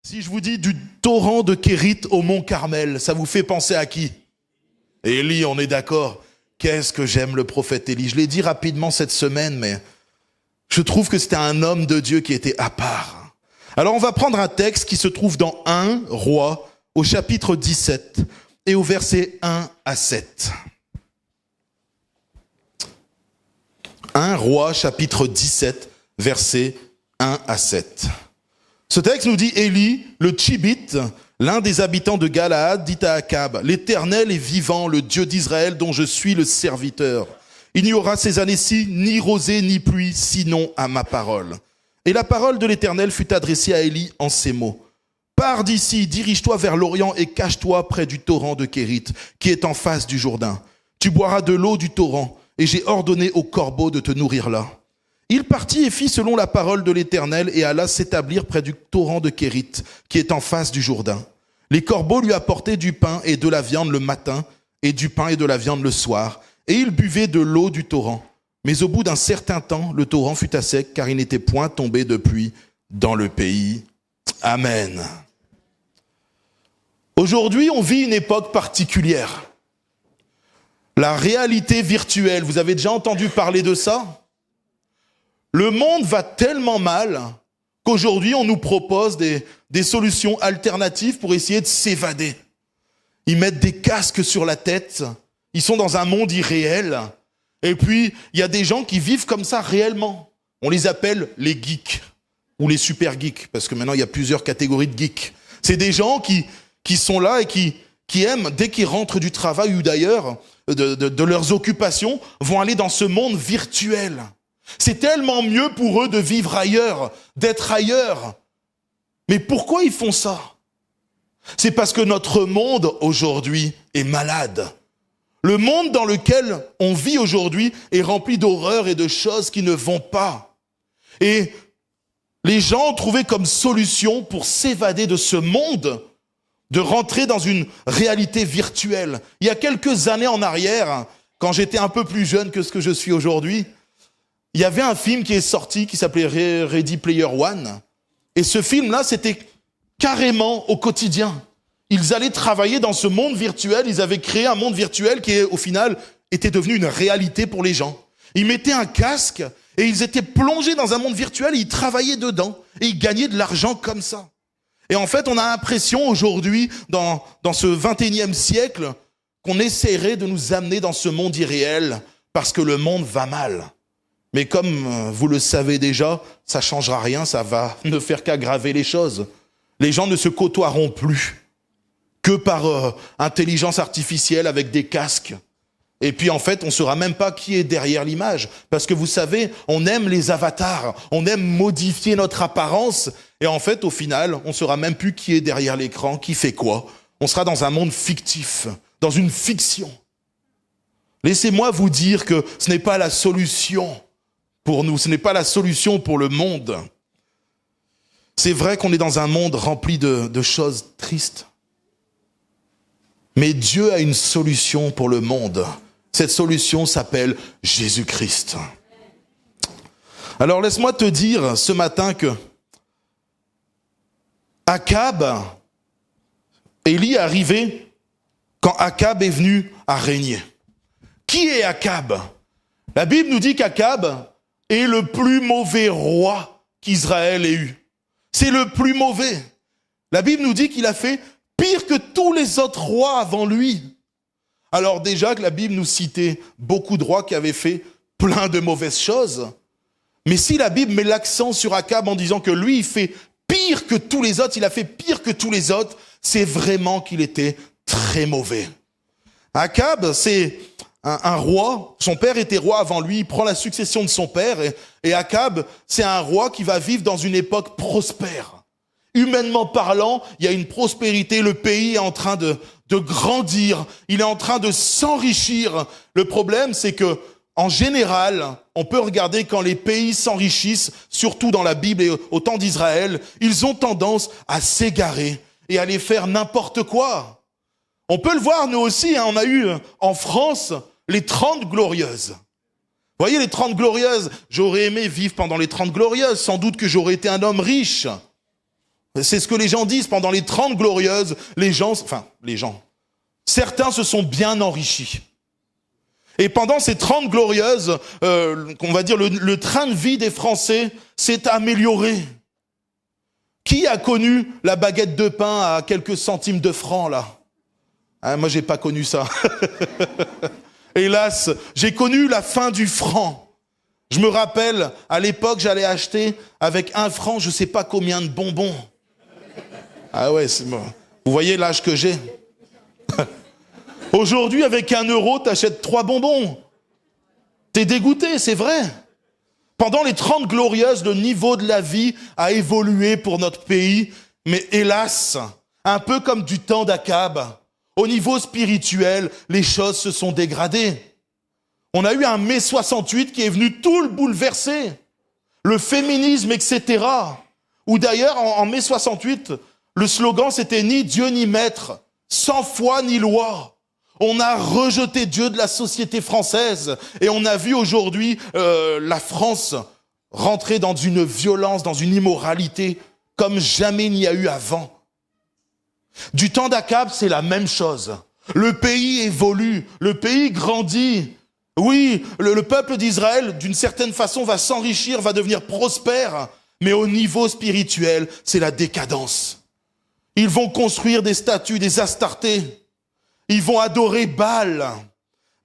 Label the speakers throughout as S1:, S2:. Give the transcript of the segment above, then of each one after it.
S1: Si je vous dis du torrent de Kérit au mont Carmel, ça vous fait penser à qui? Élie, on est d'accord. Qu'est-ce que j'aime le prophète Élie. Je l'ai dit rapidement cette semaine, mais je trouve que c'était un homme de Dieu qui était à part. Alors on va prendre un texte qui se trouve dans 1 Roi, au chapitre 17, et au verset 1 à 7. 1 Roi, chapitre 17, versets 1 à 7. Ce texte nous dit, Élie, le Tchibite, l'un des habitants de Galaad, dit à Akab, « L'Éternel est vivant, le Dieu d'Israël, dont je suis le serviteur. Il n'y aura ces années-ci ni rosée ni pluie, sinon à ma parole. » Et la parole de l'Éternel fut adressée à Élie en ces mots. « Pars d'ici, dirige-toi vers l'Orient et cache-toi près du torrent de Kérit, qui est en face du Jourdain. Tu boiras de l'eau du torrent, et j'ai ordonné aux corbeaux de te nourrir là. » Il partit et fit selon la parole de l'Éternel et alla s'établir près du torrent de Kérit, qui est en face du Jourdain. Les corbeaux lui apportaient du pain et de la viande le matin, et du pain et de la viande le soir, et il buvait de l'eau du torrent. Mais au bout d'un certain temps, le torrent fut à sec, car il n'était point tombé de pluie dans le pays. Amen. Aujourd'hui, on vit une époque particulière. La réalité virtuelle, vous avez déjà entendu parler de ça ? Le monde va tellement mal qu'aujourd'hui, on nous propose des solutions alternatives pour essayer de s'évader. Ils mettent des casques sur la tête, ils sont dans un monde irréel, et puis il y a des gens qui vivent comme ça réellement. On les appelle les geeks, ou les super geeks, parce que maintenant il y a plusieurs catégories de geeks. C'est des gens qui sont là et qui aiment, dès qu'ils rentrent du travail ou d'ailleurs, de leurs occupations, vont aller dans ce monde virtuel. C'est tellement mieux pour eux de vivre ailleurs, d'être ailleurs. Mais pourquoi ils font ça? C'est parce que notre monde aujourd'hui est malade. Le monde dans lequel on vit aujourd'hui est rempli d'horreurs et de choses qui ne vont pas. Et les gens ont trouvé comme solution pour s'évader de ce monde, de rentrer dans une réalité virtuelle. Il y a quelques années en arrière, quand j'étais un peu plus jeune que ce que je suis aujourd'hui, il y avait un film qui est sorti qui s'appelait Ready Player One. Et ce film-là, c'était carrément au quotidien. Ils allaient travailler dans ce monde virtuel. Ils avaient créé un monde virtuel qui, au final, était devenu une réalité pour les gens. Ils mettaient un casque et ils étaient plongés dans un monde virtuel et ils travaillaient dedans. Et ils gagnaient de l'argent comme ça. Et en fait, on a l'impression aujourd'hui, dans ce 21e siècle, qu'on essaierait de nous amener dans ce monde irréel parce que le monde va mal. Mais comme vous le savez déjà, ça ne changera rien, ça va ne faire qu'aggraver les choses. Les gens ne se côtoieront plus que par intelligence artificielle avec des casques. Et puis en fait, on ne saura même pas qui est derrière l'image. Parce que vous savez, on aime les avatars, on aime modifier notre apparence. Et en fait, au final, on ne saura même plus qui est derrière l'écran, qui fait quoi. On sera dans un monde fictif, dans une fiction. Laissez-moi vous dire que ce n'est pas la solution pour nous, ce n'est pas la solution pour le monde. C'est vrai qu'on est dans un monde rempli de choses tristes. Mais Dieu a une solution pour le monde. Cette solution s'appelle Jésus-Christ. Alors laisse-moi te dire ce matin que Akab, Élie est arrivé quand Akab est venu à régner. Qui est Akab? La Bible nous dit qu'Akab est le plus mauvais roi qu'Israël ait eu. C'est le plus mauvais. La Bible nous dit qu'il a fait pire que tous les autres rois avant lui. Alors déjà que la Bible nous citait beaucoup de rois qui avaient fait plein de mauvaises choses, mais si la Bible met l'accent sur Akab en disant que lui, il fait pire que tous les autres, il a fait pire que tous les autres, c'est vraiment qu'il était très mauvais. Akab, c'est un roi, son père était roi avant lui, il prend la succession de son père, et Akab, c'est un roi qui va vivre dans une époque prospère. Humainement parlant, il y a une prospérité, le pays est en train de grandir, il est en train de s'enrichir. Le problème, c'est que, en général, on peut regarder quand les pays s'enrichissent, surtout dans la Bible et au temps d'Israël, ils ont tendance à s'égarer et à aller faire n'importe quoi. On peut le voir, nous aussi, on a eu en France les 30 glorieuses. Vous voyez, les 30 glorieuses, j'aurais aimé vivre pendant les 30 glorieuses, sans doute que j'aurais été un homme riche. C'est ce que les gens disent pendant les 30 glorieuses. Certains se sont bien enrichis. Et pendant ces 30 glorieuses, on va dire le train de vie des Français s'est amélioré. Qui a connu la baguette de pain à quelques centimes de francs, là? Moi, j'ai pas connu ça. Hélas, j'ai connu la fin du franc. Je me rappelle, à l'époque, j'allais acheter avec 1 franc, je sais pas combien de bonbons. Ah ouais, c'est bon. Vous voyez l'âge que j'ai. Aujourd'hui, avec 1 euro, t'achètes 3 bonbons. T'es dégoûté, c'est vrai. Pendant les 30 glorieuses, le niveau de la vie a évolué pour notre pays, mais hélas, un peu comme du temps d'Akab, au niveau spirituel, les choses se sont dégradées. On a eu un mai 68 qui est venu tout le bouleverser. Le féminisme, etc. Ou d'ailleurs, en mai 68, le slogan, c'était « Ni Dieu ni maître, sans foi ni loi ». On a rejeté Dieu de la société française et on a vu aujourd'hui la France rentrer dans une violence, dans une immoralité comme jamais il n'y a eu avant. Du temps d'Akab, c'est la même chose. Le pays évolue, le pays grandit. Oui, le peuple d'Israël, d'une certaine façon, va s'enrichir, va devenir prospère, mais au niveau spirituel, c'est la décadence. Ils vont construire des statues, des Astartés. Ils vont adorer Baal.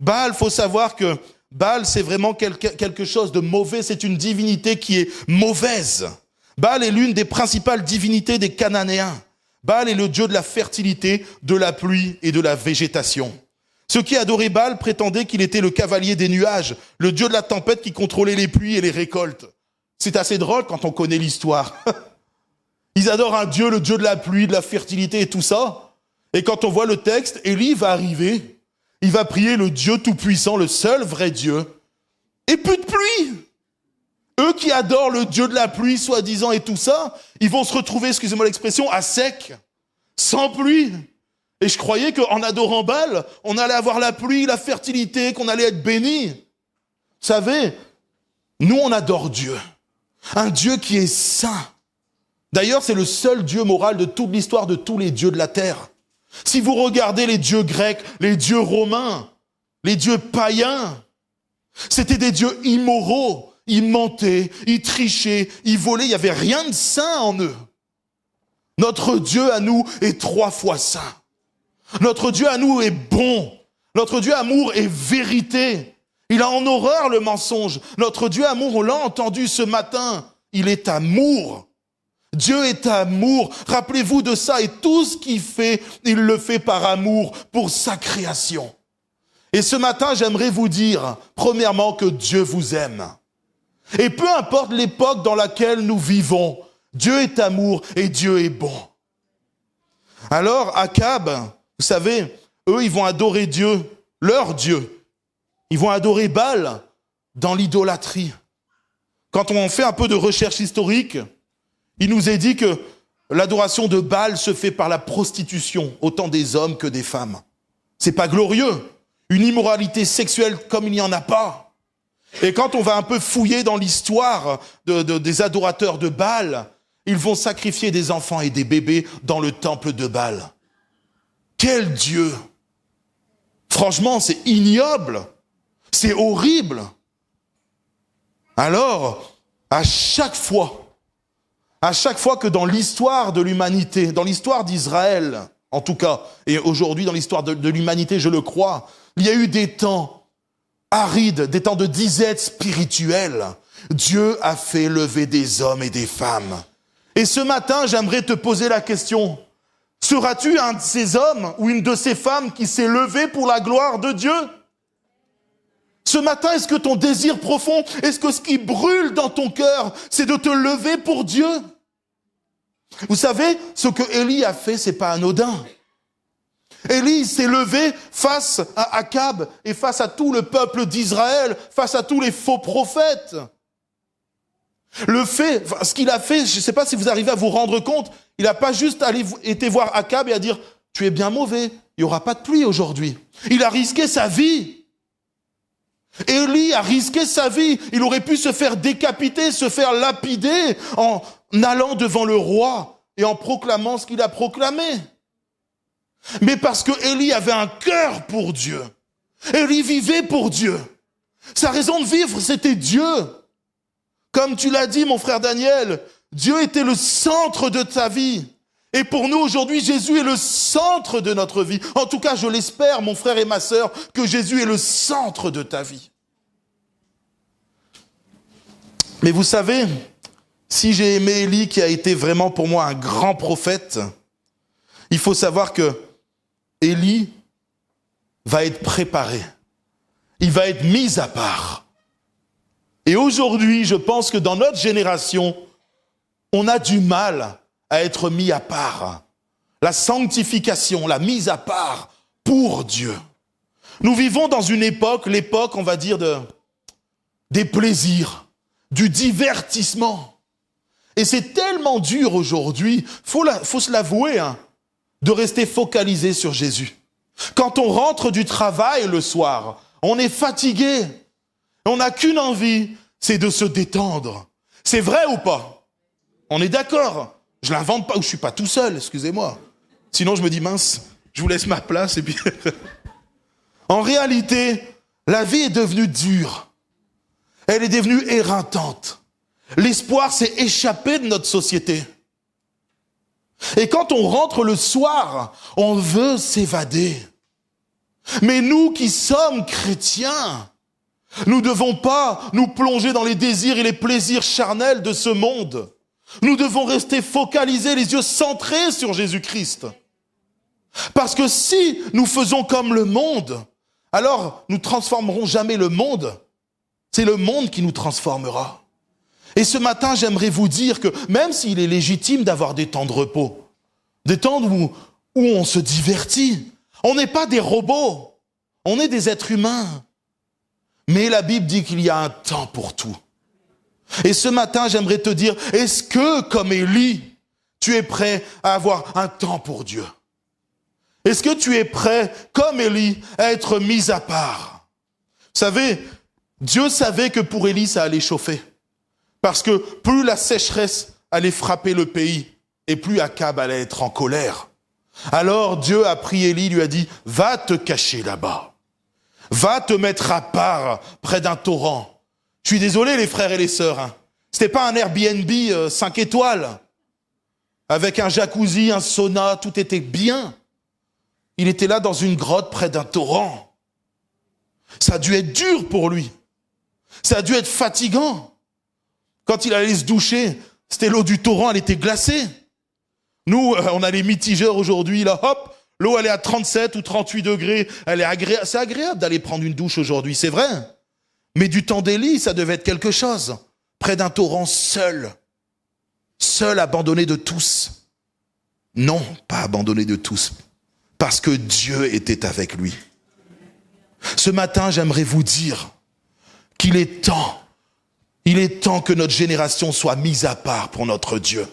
S1: Baal, faut savoir que Baal, c'est vraiment quelque chose de mauvais. C'est une divinité qui est mauvaise. Baal est l'une des principales divinités des Cananéens. Baal est le dieu de la fertilité, de la pluie et de la végétation. Ceux qui adoraient Baal prétendaient qu'il était le cavalier des nuages, le dieu de la tempête qui contrôlait les pluies et les récoltes. C'est assez drôle quand on connaît l'histoire. Ils adorent un dieu, le dieu de la pluie, de la fertilité et tout ça. Et quand on voit le texte, Élie va arriver, il va prier le Dieu tout-puissant, le seul vrai Dieu, et plus de pluie. Eux qui adorent le Dieu de la pluie, soi-disant, et tout ça, ils vont se retrouver, excusez-moi l'expression, à sec, sans pluie. Et je croyais qu'en adorant Baal, on allait avoir la pluie, la fertilité, qu'on allait être béni. Vous savez, nous on adore Dieu, un Dieu qui est saint. D'ailleurs, c'est le seul Dieu moral de toute l'histoire de tous les dieux de la terre. Si vous regardez les dieux grecs, les dieux romains, les dieux païens, c'était des dieux immoraux. Ils mentaient, ils trichaient, ils volaient, il n'y avait rien de saint en eux. Notre Dieu à nous est 3 fois saint. Notre Dieu à nous est bon. Notre Dieu amour est vérité. Il a en horreur le mensonge. Notre Dieu amour, on l'a entendu ce matin, il est amour. Dieu est amour, rappelez-vous de ça, et tout ce qu'il fait, il le fait par amour pour sa création. Et ce matin, j'aimerais vous dire, premièrement, que Dieu vous aime. Et peu importe l'époque dans laquelle nous vivons, Dieu est amour et Dieu est bon. Alors, Akab, vous savez, eux, ils vont adorer Dieu, leur Dieu. Ils vont adorer Baal dans l'idolâtrie. Quand on fait un peu de recherche historique, il nous est dit que l'adoration de Baal se fait par la prostitution, autant des hommes que des femmes. C'est pas glorieux. Une immoralité sexuelle comme il n'y en a pas. Et quand on va un peu fouiller dans l'histoire des adorateurs de Baal, ils vont sacrifier des enfants et des bébés dans le temple de Baal. Quel Dieu! Franchement, c'est ignoble. C'est horrible. Alors, à chaque fois que dans l'histoire de l'humanité, dans l'histoire d'Israël, en tout cas, et aujourd'hui dans l'histoire de l'humanité, je le crois, il y a eu des temps arides, des temps de disette spirituelle. Dieu a fait lever des hommes et des femmes. Et ce matin, j'aimerais te poser la question, seras-tu un de ces hommes ou une de ces femmes qui s'est levé pour la gloire de Dieu ? Ce matin, est-ce que ton désir profond, est-ce que ce qui brûle dans ton cœur, c'est de te lever pour Dieu ? Vous savez, ce que Élie a fait, c'est pas anodin. Élie s'est levé face à Akab et face à tout le peuple d'Israël, face à tous les faux prophètes. Ce qu'il a fait, je ne sais pas si vous arrivez à vous rendre compte, il n'a pas juste été voir Akab et à dire « Tu es bien mauvais, il n'y aura pas de pluie aujourd'hui ». Il a risqué sa vie. Élie a risqué sa vie. Il aurait pu se faire décapiter, se faire lapider en allant devant le roi et en proclamant ce qu'il a proclamé. Mais parce que Élie avait un cœur pour Dieu. Élie vivait pour Dieu. Sa raison de vivre, c'était Dieu. Comme tu l'as dit, mon frère Daniel, Dieu était le centre de ta vie. Et pour nous, aujourd'hui, Jésus est le centre de notre vie. En tout cas, je l'espère, mon frère et ma sœur, que Jésus est le centre de ta vie. Mais vous savez, si j'ai aimé Élie, qui a été vraiment pour moi un grand prophète, il faut savoir que Élie va être préparé. Il va être mis à part. Et aujourd'hui, je pense que dans notre génération, on a du mal à être mis à part. La sanctification, la mise à part pour Dieu. Nous vivons dans une époque, l'époque, on va dire, des plaisirs, du divertissement. Et c'est tellement dur aujourd'hui, faut se l'avouer, de rester focalisé sur Jésus. Quand on rentre du travail le soir, on est fatigué. On n'a qu'une envie, c'est de se détendre. C'est vrai ou pas? On est d'accord? Je l'invente pas, ou je suis pas tout seul, excusez-moi. Sinon je me dis, mince, je vous laisse ma place et puis... En réalité, la vie est devenue dure. Elle est devenue éreintante. L'espoir s'est échappé de notre société. Et quand on rentre le soir, on veut s'évader. Mais nous qui sommes chrétiens, nous ne devons pas nous plonger dans les désirs et les plaisirs charnels de ce monde. Nous devons rester focalisés, les yeux centrés sur Jésus-Christ. Parce que si nous faisons comme le monde, alors nous ne transformerons jamais le monde. C'est le monde qui nous transformera. Et ce matin, j'aimerais vous dire que même s'il est légitime d'avoir des temps de repos, des temps où on se divertit, on n'est pas des robots, on est des êtres humains. Mais la Bible dit qu'il y a un temps pour tout. Et ce matin, j'aimerais te dire, est-ce que, comme Élie, tu es prêt à avoir un temps pour Dieu? Est-ce que tu es prêt, comme Élie, à être mis à part? Vous savez, Dieu savait que pour Élie, ça allait chauffer. Parce que plus la sécheresse allait frapper le pays, et plus Akab allait être en colère. Alors Dieu a pris Élie, lui a dit, va te cacher là-bas. Va te mettre à part près d'un torrent. Je suis désolé les frères et les sœurs, C'était pas un Airbnb 5 étoiles, avec un jacuzzi, un sauna, tout était bien. Il était là dans une grotte près d'un torrent. Ça a dû être dur pour lui. Ça a dû être fatigant. Quand il allait se doucher, c'était l'eau du torrent, elle était glacée. Nous, on a les mitigeurs aujourd'hui, là, hop, l'eau elle est à 37 ou 38 degrés, elle est agréable. C'est agréable d'aller prendre une douche aujourd'hui, c'est vrai. Mais du temps d'Élie, ça devait être quelque chose. Près d'un torrent seul. Seul, abandonné de tous. Non, pas abandonné de tous. Parce que Dieu était avec lui. Ce matin, j'aimerais vous dire qu'il est temps que notre génération soit mise à part pour notre Dieu.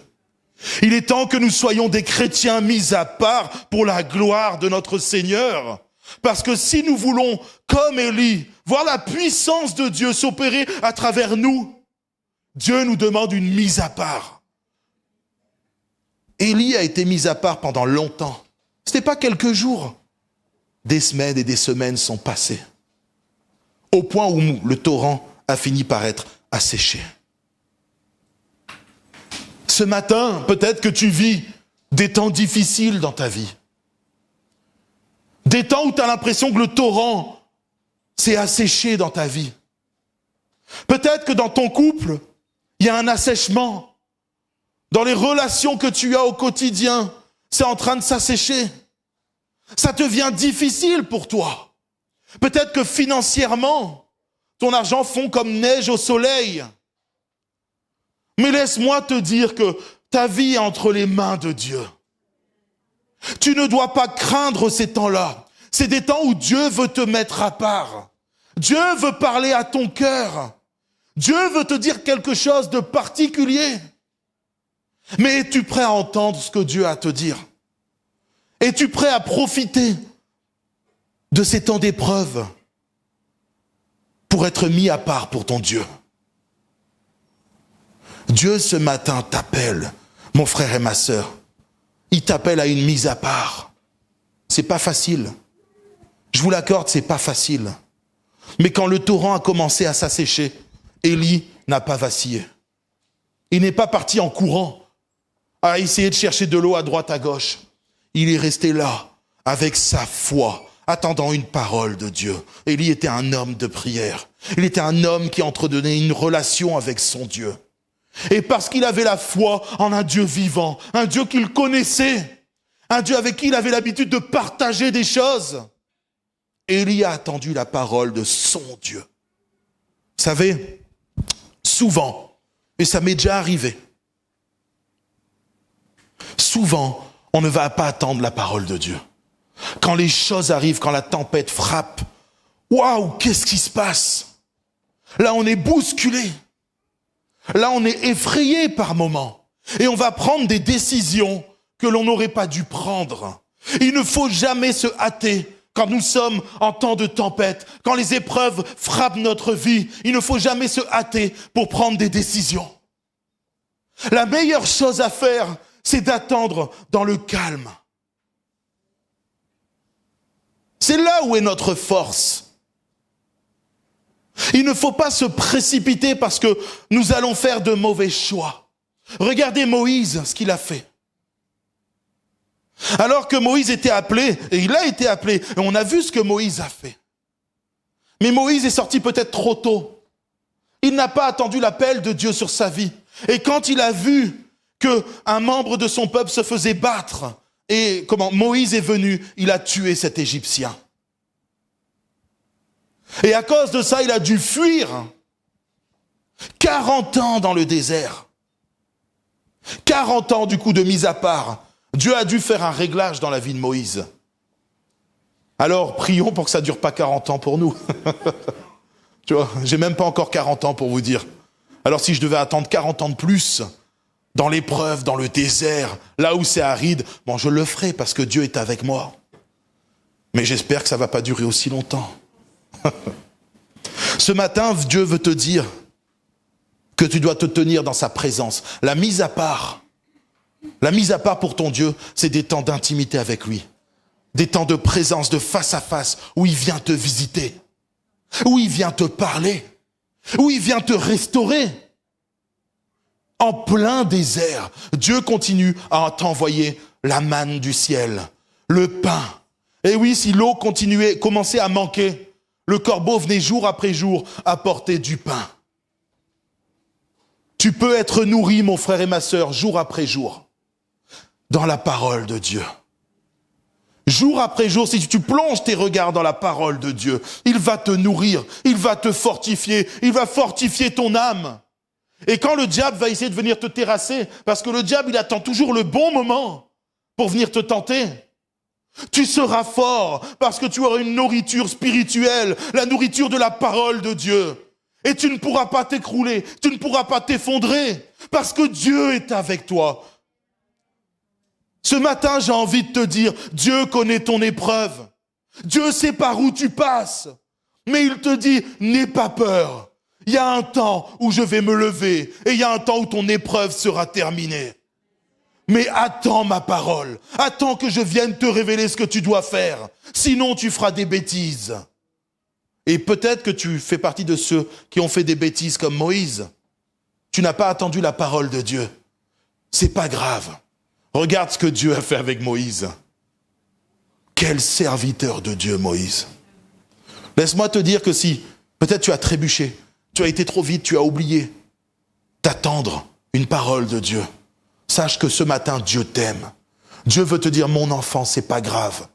S1: Il est temps que nous soyons des chrétiens mis à part pour la gloire de notre Seigneur. Parce que si nous voulons, comme Élie, voir la puissance de Dieu s'opérer à travers nous, Dieu nous demande une mise à part. Élie a été mis à part pendant longtemps. Ce n'était pas quelques jours. Des semaines et des semaines sont passées. Au point où le torrent a fini par être asséché. Ce matin, peut-être que tu vis des temps difficiles dans ta vie. Des temps où tu as l'impression que le torrent s'est asséché dans ta vie. Peut-être que dans ton couple, il y a un assèchement. Dans les relations que tu as au quotidien, c'est en train de s'assécher. Ça devient difficile pour toi. Peut-être que financièrement, ton argent fond comme neige au soleil. Mais laisse-moi te dire que ta vie est entre les mains de Dieu. Tu ne dois pas craindre ces temps-là. C'est des temps où Dieu veut te mettre à part. Dieu veut parler à ton cœur. Dieu veut te dire quelque chose de particulier. Mais es-tu prêt à entendre ce que Dieu a à te dire? Es-tu prêt à profiter de ces temps d'épreuve pour être mis à part pour ton Dieu? Dieu ce matin t'appelle Mon frère et ma sœur, il t'appelle à une mise à part. C'est pas facile. Je vous l'accorde, c'est pas facile. Mais quand le torrent a commencé à s'assécher, Élie n'a pas vacillé. Il n'est pas parti en courant à essayer de chercher de l'eau à droite, à gauche. Il est resté là, avec sa foi, attendant une parole de Dieu. Élie était un homme de prière. Il était un homme qui entretenait une relation avec son Dieu. Et parce qu'il avait la foi en un Dieu vivant, un Dieu qu'il connaissait, un Dieu avec qui il avait l'habitude de partager des choses, Élie a attendu la parole de son Dieu. Vous savez, souvent, et ça m'est déjà arrivé, souvent, on ne va pas attendre la parole de Dieu. Quand les choses arrivent, quand la tempête frappe, waouh, qu'est-ce qui se passe? Là, on est bousculé. Là, on est effrayé par moments. Et on va prendre des décisions que l'on n'aurait pas dû prendre. Il ne faut jamais se hâter quand nous sommes en temps de tempête, quand les épreuves frappent notre vie. Il ne faut jamais se hâter pour prendre des décisions. La meilleure chose à faire, c'est d'attendre dans le calme. C'est là où est notre force. Il ne faut pas se précipiter parce que nous allons faire de mauvais choix. Regardez Moïse, ce qu'il a fait. Alors que Moïse était appelé, et il a été appelé, et on a vu ce que Moïse a fait. Mais Moïse est sorti peut-être trop tôt. Il n'a pas attendu l'appel de Dieu sur sa vie. Et quand il a vu qu'un membre de son peuple se faisait battre, et comment Moïse est venu, il a tué cet Égyptien. Et à cause de ça, il a dû fuir 40 ans dans le désert. 40 ans du coup de mise à part. Dieu a dû faire un réglage dans la vie de Moïse. Alors, prions pour que ça ne dure pas 40 ans pour nous. Tu vois, j'ai même pas encore 40 ans pour vous dire. Alors si je devais attendre 40 ans de plus, dans l'épreuve, dans le désert, là où c'est aride, bon, je le ferai parce que Dieu est avec moi. Mais j'espère que ça ne va pas durer aussi longtemps. Ce matin, Dieu veut te dire que tu dois te tenir dans sa présence. La mise à part pour ton Dieu, c'est des temps d'intimité avec lui. Des temps de présence, de face à face, où il vient te visiter, où il vient te parler, où il vient te restaurer. En plein désert, Dieu continue à t'envoyer la manne du ciel, le pain. Et oui, si l'eau commençait à manquer, le corbeau venait jour après jour apporter du pain. Tu peux être nourri, mon frère et ma sœur, jour après jour, dans la parole de Dieu. Jour après jour, si tu plonges tes regards dans la parole de Dieu, il va te nourrir, il va te fortifier, il va fortifier ton âme. Et quand le diable va essayer de venir te terrasser, parce que le diable, il attend toujours le bon moment pour venir te tenter, tu seras fort parce que tu auras une nourriture spirituelle, la nourriture de la parole de Dieu. Et tu ne pourras pas t'écrouler, tu ne pourras pas t'effondrer parce que Dieu est avec toi. Ce matin, j'ai envie de te dire, Dieu connaît ton épreuve. Dieu sait par où tu passes. Mais il te dit, n'aie pas peur. Il y a un temps où je vais me lever et il y a un temps où ton épreuve sera terminée. Mais attends ma parole, attends que je vienne te révéler ce que tu dois faire, sinon tu feras des bêtises. Et peut-être que tu fais partie de ceux qui ont fait des bêtises comme Moïse. Tu n'as pas attendu la parole de Dieu. C'est pas grave. Regarde ce que Dieu a fait avec Moïse. Quel serviteur de Dieu, Moïse. Laisse-moi te dire que si peut-être tu as trébuché, tu as été trop vite, tu as oublié d'attendre une parole de Dieu. Sache que ce matin, Dieu t'aime. Dieu veut te dire, mon enfant, c'est pas grave.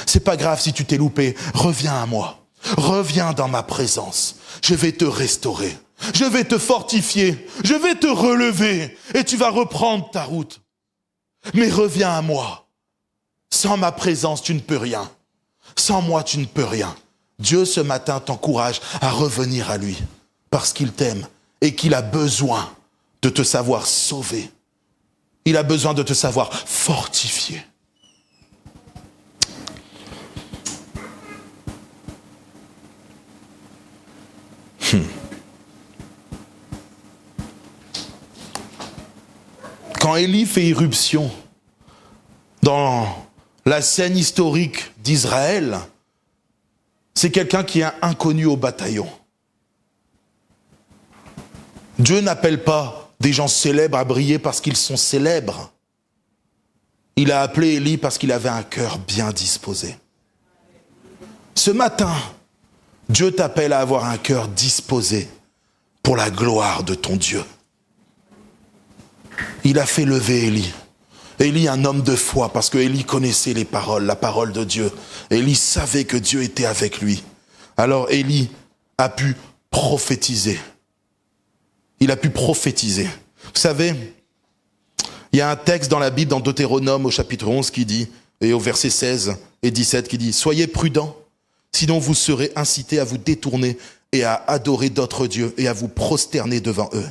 S1: C'est pas grave si tu t'es loupé. Reviens à moi. Reviens dans ma présence. Je vais te restaurer. Je vais te fortifier. Je vais te relever. Et tu vas reprendre ta route. Mais reviens à moi. Sans ma présence, tu ne peux rien. Sans moi, tu ne peux rien. Dieu, ce matin, t'encourage à revenir à lui. Parce qu'il t'aime et qu'il a besoin de te savoir sauver. Il a besoin de te savoir fortifier. Quand Élie fait irruption dans la scène historique d'Israël, c'est quelqu'un qui est inconnu au bataillon. Dieu n'appelle pas des gens célèbres à briller parce qu'ils sont célèbres. Il a appelé Élie parce qu'il avait un cœur bien disposé. Ce matin, Dieu t'appelle à avoir un cœur disposé pour la gloire de ton Dieu. Il a fait lever Élie. Élie, un homme de foi, parce que Élie connaissait les paroles, la parole de Dieu. Élie savait que Dieu était avec lui. Alors Élie a pu prophétiser. Il a pu prophétiser. Vous savez, il y a un texte dans la Bible, dans Deutéronome au chapitre 11 qui dit, et au verset 16 et 17 qui dit « Soyez prudents, sinon vous serez incités à vous détourner et à adorer d'autres dieux et à vous prosterner devant eux.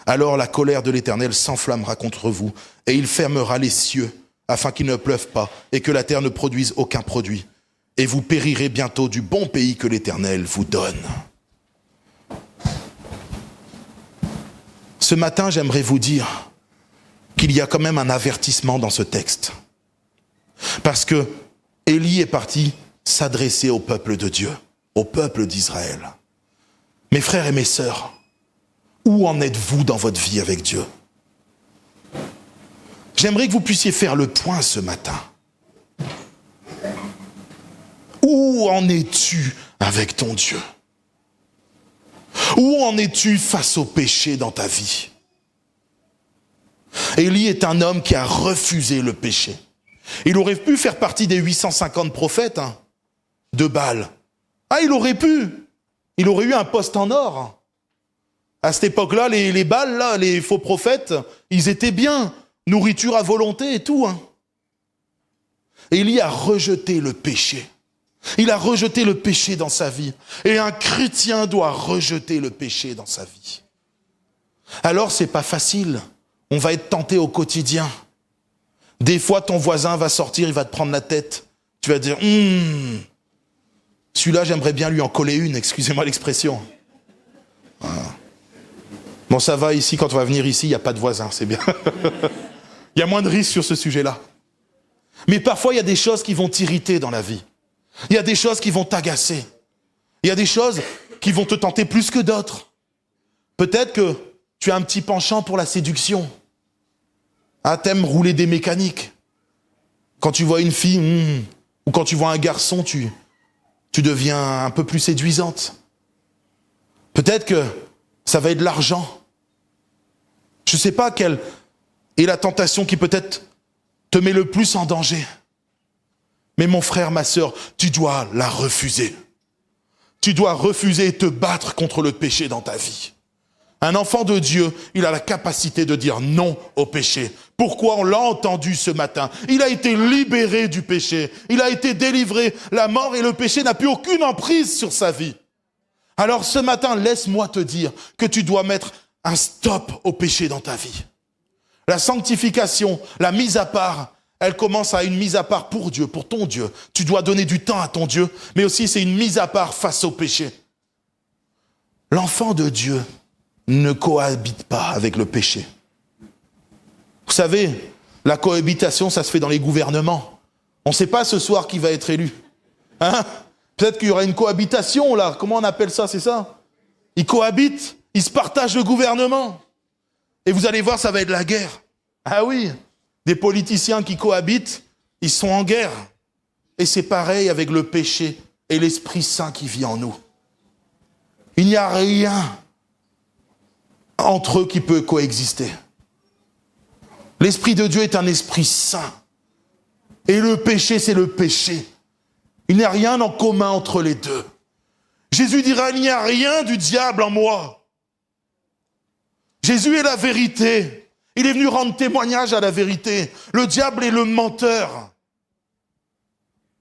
S1: Alors la colère de l'Éternel s'enflammera contre vous et il fermera les cieux afin qu'il ne pleuve pas et que la terre ne produise aucun produit. Et vous périrez bientôt du bon pays que l'Éternel vous donne. » Ce matin, j'aimerais vous dire qu'il y a quand même un avertissement dans ce texte. Parce que Élie est parti s'adresser au peuple de Dieu, au peuple d'Israël. Mes frères et mes sœurs, où en êtes-vous dans votre vie avec Dieu? J'aimerais que vous puissiez faire le point ce matin. Où en es-tu avec ton Dieu? Où en es-tu face au péché dans ta vie? Élie est un homme qui a refusé le péché. Il aurait pu faire partie des 850 prophètes de Baal. Ah, il aurait pu. Il aurait eu un poste en or. À cette époque-là, les Baals, là, les faux prophètes, ils étaient bien. Nourriture à volonté et tout. Élie a rejeté le péché. Il a rejeté le péché dans sa vie. Et un chrétien doit rejeter le péché dans sa vie. Alors, c'est pas facile. On va être tenté au quotidien. Des fois, ton voisin va sortir, il va te prendre la tête. Tu vas dire, celui-là, j'aimerais bien lui en coller une, excusez-moi l'expression. Voilà. Bon, ça va ici, quand on va venir ici, il n'y a pas de voisin, c'est bien. Il y a moins de risques sur ce sujet-là. Mais parfois, il y a des choses qui vont t'irriter dans la vie. Il y a des choses qui vont t'agacer. Il y a des choses qui vont te tenter plus que d'autres. Peut-être que tu as un petit penchant pour la séduction. Ah, t'aimes rouler des mécaniques. Quand tu vois une fille, ou quand tu vois un garçon, tu deviens un peu plus séduisante. Peut-être que ça va être l'argent. Je ne sais pas quelle est la tentation qui peut-être te met le plus en danger. Mais mon frère, ma sœur, tu dois la refuser. Tu dois refuser et te battre contre le péché dans ta vie. Un enfant de Dieu, il a la capacité de dire non au péché. Pourquoi? On l'a entendu ce matin. Il a été libéré du péché. Il a été délivré. La mort et le péché n'a plus aucune emprise sur sa vie. Alors ce matin, laisse-moi te dire que tu dois mettre un stop au péché dans ta vie. La sanctification, la mise à part, elle commence à une mise à part pour Dieu, pour ton Dieu. Tu dois donner du temps à ton Dieu, mais aussi c'est une mise à part face au péché. L'enfant de Dieu ne cohabite pas avec le péché. Vous savez, la cohabitation, ça se fait dans les gouvernements. On ne sait pas ce soir qui va être élu. Peut-être qu'il y aura une cohabitation là. Comment on appelle ça, c'est ça? Ils cohabitent, ils se partagent le gouvernement. Et vous allez voir, ça va être la guerre. Ah oui, des politiciens qui cohabitent, ils sont en guerre. Et c'est pareil avec le péché et l'Esprit Saint qui vit en nous. Il n'y a rien entre eux qui peut coexister. L'Esprit de Dieu est un Esprit Saint. Et le péché, c'est le péché. Il n'y a rien en commun entre les deux. Jésus dira, il n'y a rien du diable en moi. Jésus est la vérité. Il est venu rendre témoignage à la vérité. Le diable est le menteur.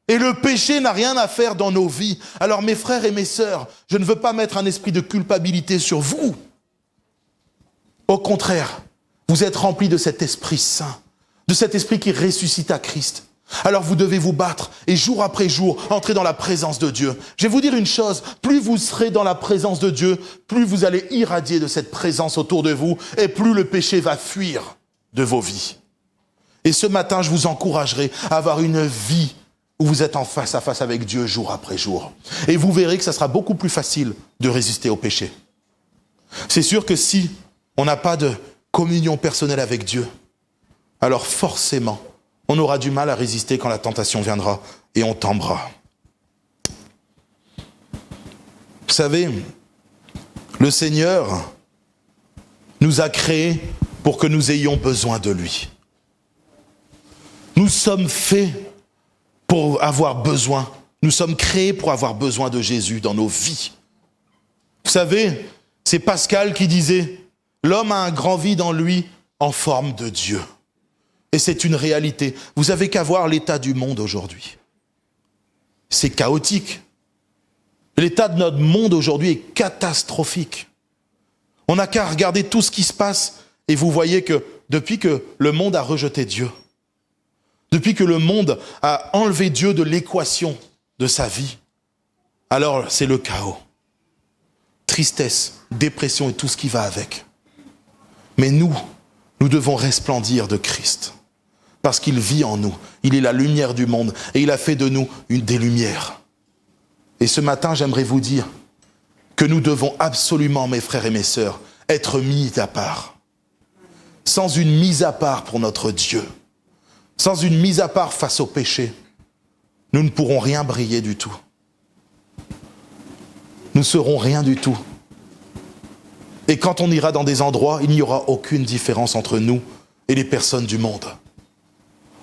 S1: Et le péché n'a rien à faire dans nos vies. Alors mes frères et mes sœurs, je ne veux pas mettre un esprit de culpabilité sur vous. Au contraire, vous êtes remplis de cet Esprit Saint, de cet Esprit qui ressuscite à Christ. Alors vous devez vous battre et jour après jour, entrer dans la présence de Dieu. Je vais vous dire une chose, plus vous serez dans la présence de Dieu, plus vous allez irradier de cette présence autour de vous et plus le péché va fuir. de vos vies. Et ce matin, je vous encouragerai à avoir une vie où vous êtes en face à face avec Dieu jour après jour. Et vous verrez que ça sera beaucoup plus facile de résister au péché. C'est sûr que si on n'a pas de communion personnelle avec Dieu, alors forcément, on aura du mal à résister quand la tentation viendra et on tombera. Vous savez, le Seigneur nous a créés pour que nous ayons besoin de lui. Nous sommes faits pour avoir besoin. Nous sommes créés pour avoir besoin de Jésus dans nos vies. Vous savez, c'est Pascal qui disait « L'homme a un grand vide en lui en forme de Dieu ». Et c'est une réalité. Vous n'avez qu'à voir l'état du monde aujourd'hui. C'est chaotique. L'état de notre monde aujourd'hui est catastrophique. On n'a qu'à regarder tout ce qui se passe et vous voyez que depuis que le monde a rejeté Dieu, depuis que le monde a enlevé Dieu de l'équation de sa vie, alors c'est le chaos. Tristesse, dépression et tout ce qui va avec. Mais nous devons resplendir de Christ. Parce qu'il vit en nous. Il est la lumière du monde. Et il a fait de nous des lumières. Et ce matin, j'aimerais vous dire que nous devons absolument, mes frères et mes sœurs, être mis à part. Sans une mise à part pour notre Dieu, sans une mise à part face au péché, nous ne pourrons rien briller du tout. Nous ne serons rien du tout. Et quand on ira dans des endroits, il n'y aura aucune différence entre nous et les personnes du monde.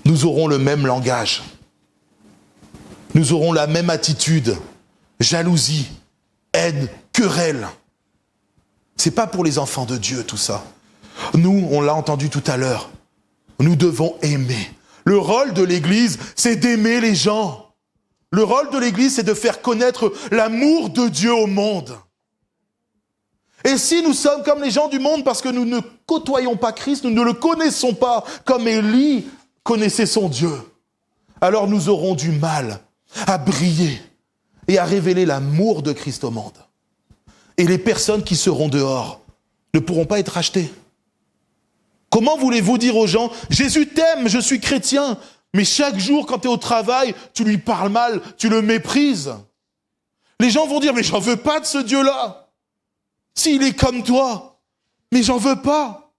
S1: Nous aurons le même langage. Nous aurons la même attitude. Jalousie, haine, querelle. C'est pas pour les enfants de Dieu tout ça. Nous, on l'a entendu tout à l'heure, nous devons aimer. Le rôle de l'Église, c'est d'aimer les gens. Le rôle de l'Église, c'est de faire connaître l'amour de Dieu au monde. Et si nous sommes comme les gens du monde parce que nous ne côtoyons pas Christ, nous ne le connaissons pas comme Élie connaissait son Dieu, alors nous aurons du mal à briller et à révéler l'amour de Christ au monde. Et les personnes qui seront dehors ne pourront pas être rachetées. Comment voulez-vous dire aux gens, Jésus t'aime, je suis chrétien, mais chaque jour quand tu es au travail, tu lui parles mal, tu le méprises. Les gens vont dire, mais j'en veux pas de ce Dieu-là. S'il est comme toi, mais j'en veux pas.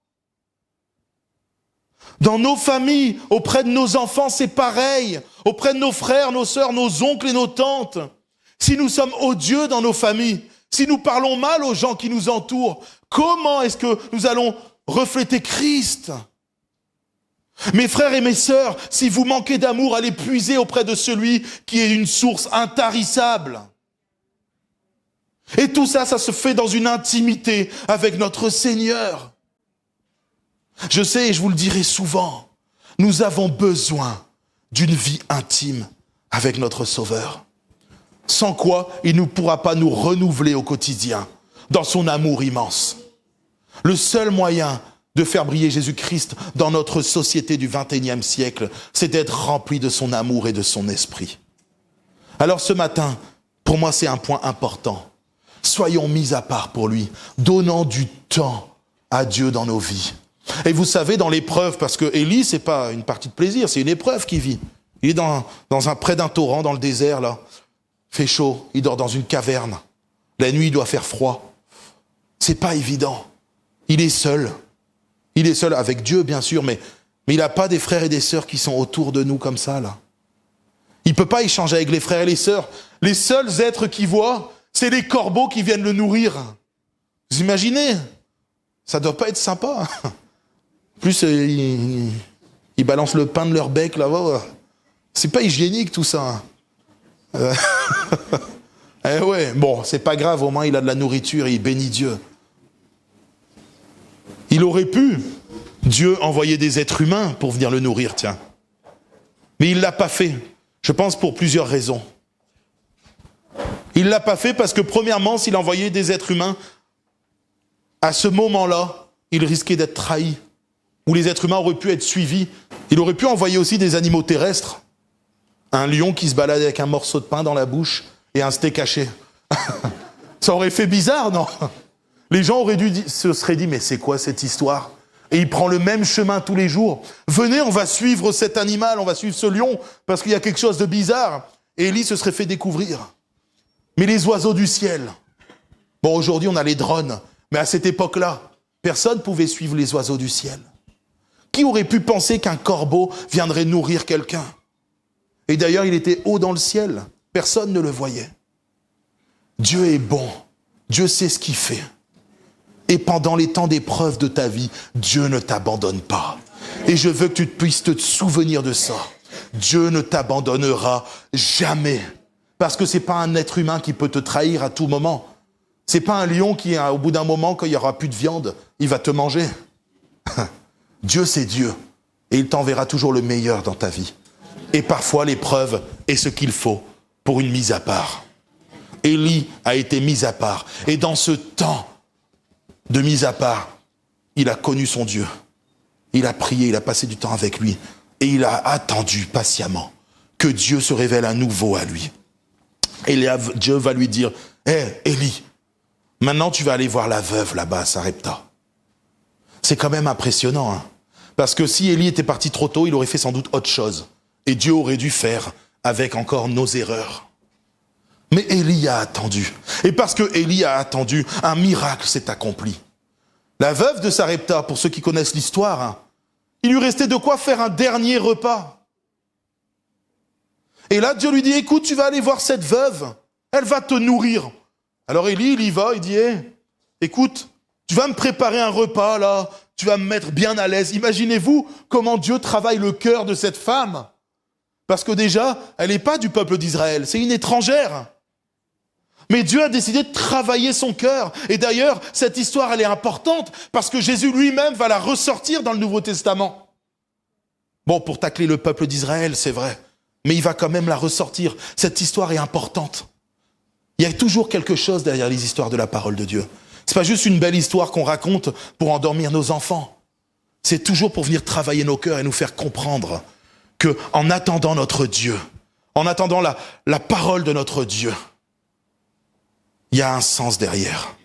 S1: Dans nos familles, auprès de nos enfants, c'est pareil. Auprès de nos frères, nos sœurs, nos oncles et nos tantes. Si nous sommes odieux dans nos familles, si nous parlons mal aux gens qui nous entourent, comment est-ce que nous allons refléter Christ? Mes frères et mes sœurs, si vous manquez d'amour, allez puiser auprès de celui qui est une source intarissable. Et tout ça, ça se fait dans une intimité avec notre Seigneur. Je sais, et je vous le dirai souvent, nous avons besoin d'une vie intime avec notre Sauveur. Sans quoi, il ne pourra pas nous renouveler au quotidien dans son amour immense. Le seul moyen de faire briller Jésus-Christ dans notre société du XXIe siècle, c'est d'être rempli de son amour et de son esprit. Alors ce matin, pour moi c'est un point important. Soyons mis à part pour lui, donnant du temps à Dieu dans nos vies. Et vous savez, dans l'épreuve, parce que Élie, c'est pas une partie de plaisir, c'est une épreuve qu'il vit. Il est près d'un torrent, dans le désert, là. Fait chaud, il dort dans une caverne. La nuit, il doit faire froid. C'est pas évident. Il est seul. Il est seul avec Dieu, bien sûr, mais il n'a pas des frères et des sœurs qui sont autour de nous comme ça, là. Il peut pas échanger avec les frères et les sœurs. Les seuls êtres qu'il voit, c'est les corbeaux qui viennent le nourrir. Vous imaginez? Ça doit pas être sympa. En plus, ils balancent le pain de leur bec là-bas. C'est pas hygiénique tout ça. Eh ouais, bon, c'est pas grave, au moins il a de la nourriture et il bénit Dieu. Il aurait pu, Dieu, envoyer des êtres humains pour venir le nourrir, tiens. Mais il l'a pas fait. Je pense pour plusieurs raisons. Il l'a pas fait parce que premièrement, s'il envoyait des êtres humains, à ce moment-là, il risquait d'être trahi. Où les êtres humains auraient pu être suivis. Il aurait pu envoyer aussi des animaux terrestres. Un lion qui se baladait avec un morceau de pain dans la bouche et un steak haché. Ça aurait fait bizarre, non? Les gens se seraient dit, mais c'est quoi cette histoire? Et il prend le même chemin tous les jours. Venez, on va suivre cet animal, on va suivre ce lion, parce qu'il y a quelque chose de bizarre. Et Élie se serait fait découvrir. Mais les oiseaux du ciel. Bon, aujourd'hui, on a les drones. Mais à cette époque-là, personne ne pouvait suivre les oiseaux du ciel. Qui aurait pu penser qu'un corbeau viendrait nourrir quelqu'un? Et d'ailleurs, il était haut dans le ciel. Personne ne le voyait. Dieu est bon. Dieu sait ce qu'il fait. Et pendant les temps d'épreuve de ta vie, Dieu ne t'abandonne pas. Et je veux que tu puisses te souvenir de ça. Dieu ne t'abandonnera jamais. Parce que c'est pas un être humain qui peut te trahir à tout moment. C'est pas un lion qui, au bout d'un moment, quand il n'y aura plus de viande, il va te manger. Dieu, c'est Dieu. Et il t'enverra toujours le meilleur dans ta vie. Et parfois, l'épreuve est ce qu'il faut pour une mise à part. Élie a été mis à part. Et dans ce temps de mise à part, il a connu son Dieu. Il a prié, il a passé du temps avec lui. Et il a attendu patiemment que Dieu se révèle à nouveau à lui. Et Dieu va lui dire, « Hé, Élie, maintenant tu vas aller voir la veuve là-bas à Sarepta. » C'est quand même impressionnant, hein. Parce que si Élie était parti trop tôt, il aurait fait sans doute autre chose. Et Dieu aurait dû faire avec encore nos erreurs. Mais Élie a attendu. Et parce que Élie a attendu, un miracle s'est accompli. La veuve de Sarepta, pour ceux qui connaissent l'histoire, hein, il lui restait de quoi faire un dernier repas. Et là, Dieu lui dit, écoute, tu vas aller voir cette veuve, elle va te nourrir. Alors Élie, il y va, il dit, écoute, tu vas me préparer un repas là, tu vas me mettre bien à l'aise. Imaginez-vous comment Dieu travaille le cœur de cette femme. Parce que déjà, elle n'est pas du peuple d'Israël, c'est une étrangère. Mais Dieu a décidé de travailler son cœur. Et d'ailleurs, cette histoire, elle est importante parce que Jésus lui-même va la ressortir dans le Nouveau Testament. Bon, pour tacler le peuple d'Israël, c'est vrai. Mais il va quand même la ressortir. Cette histoire est importante. Il y a toujours quelque chose derrière les histoires de la parole de Dieu. C'est pas juste une belle histoire qu'on raconte pour endormir nos enfants. C'est toujours pour venir travailler nos cœurs et nous faire comprendre que, en attendant notre Dieu, en attendant la parole de notre Dieu, il y a un sens derrière.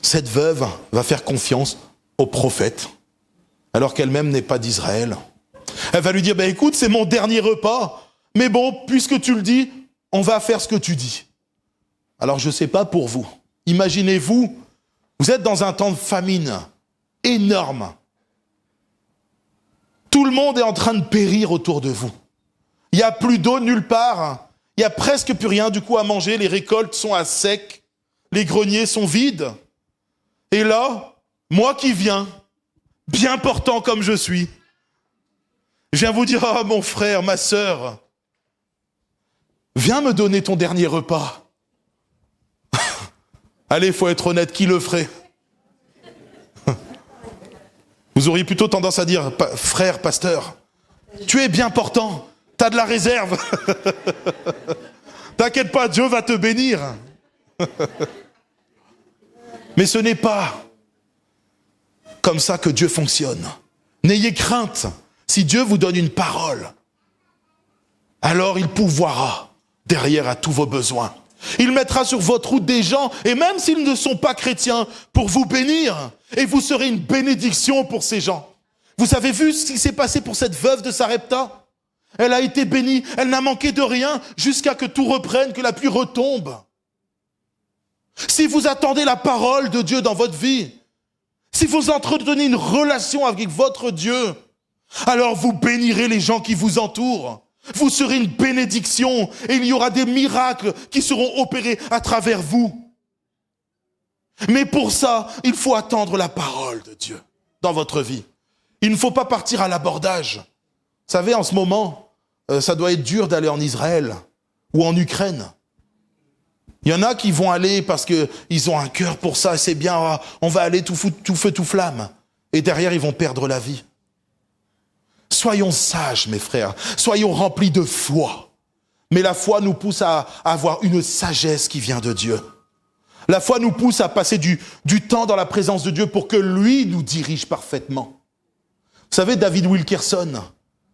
S1: Cette veuve va faire confiance au prophète, alors qu'elle-même n'est pas d'Israël. Elle va lui dire, écoute, c'est mon dernier repas, mais bon, puisque tu le dis, on va faire ce que tu dis. Alors je ne sais pas pour vous, imaginez-vous, vous êtes dans un temps de famine énorme. Tout le monde est en train de périr autour de vous. Il n'y a plus d'eau nulle part. Il n'y a presque plus rien du coup à manger, les récoltes sont à sec, les greniers sont vides. Et là, moi qui viens, bien portant comme je suis, je viens vous dire, mon frère, ma sœur, viens me donner ton dernier repas. Allez, faut être honnête, qui le ferait? Vous auriez plutôt tendance à dire, frère, pasteur, tu es bien portant. T'as de la réserve. T'inquiète pas, Dieu va te bénir. Mais ce n'est pas comme ça que Dieu fonctionne. N'ayez crainte. Si Dieu vous donne une parole, alors il pourvoira derrière à tous vos besoins. Il mettra sur votre route des gens, et même s'ils ne sont pas chrétiens, pour vous bénir. Et vous serez une bénédiction pour ces gens. Vous avez vu ce qui s'est passé pour cette veuve de Sarepta? Elle a été bénie, elle n'a manqué de rien jusqu'à que tout reprenne, que la pluie retombe. Si vous attendez la parole de Dieu dans votre vie, si vous entretenez une relation avec votre Dieu, alors vous bénirez les gens qui vous entourent. Vous serez une bénédiction et il y aura des miracles qui seront opérés à travers vous. Mais pour ça, il faut attendre la parole de Dieu dans votre vie. Il ne faut pas partir à l'abordage. Vous savez, en ce moment, ça doit être dur d'aller en Israël ou en Ukraine. Il y en a qui vont aller parce qu'ils ont un cœur pour ça, c'est bien, on va aller tout feu, tout flamme. Et derrière, ils vont perdre la vie. Soyons sages, mes frères, soyons remplis de foi. Mais la foi nous pousse à avoir une sagesse qui vient de Dieu. La foi nous pousse à passer du temps dans la présence de Dieu pour que lui nous dirige parfaitement. Vous savez, David Wilkerson,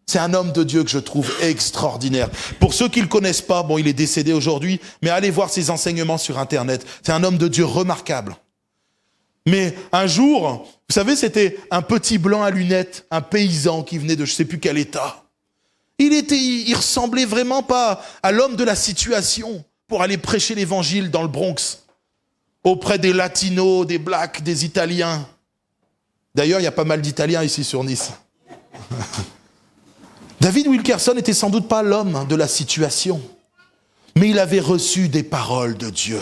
S1: c'est un homme de Dieu que je trouve extraordinaire. Pour ceux qui ne le connaissent pas, bon, il est décédé aujourd'hui, mais allez voir ses enseignements sur Internet. C'est un homme de Dieu remarquable. Mais un jour, vous savez, c'était un petit blanc à lunettes, un paysan qui venait de je sais plus quel état. Il ressemblait vraiment pas à l'homme de la situation pour aller prêcher l'évangile dans le Bronx, auprès des latinos, des blacks, des italiens. D'ailleurs, il y a pas mal d'Italiens ici sur Nice. David Wilkerson n'était sans doute pas l'homme de la situation, mais il avait reçu des paroles de Dieu.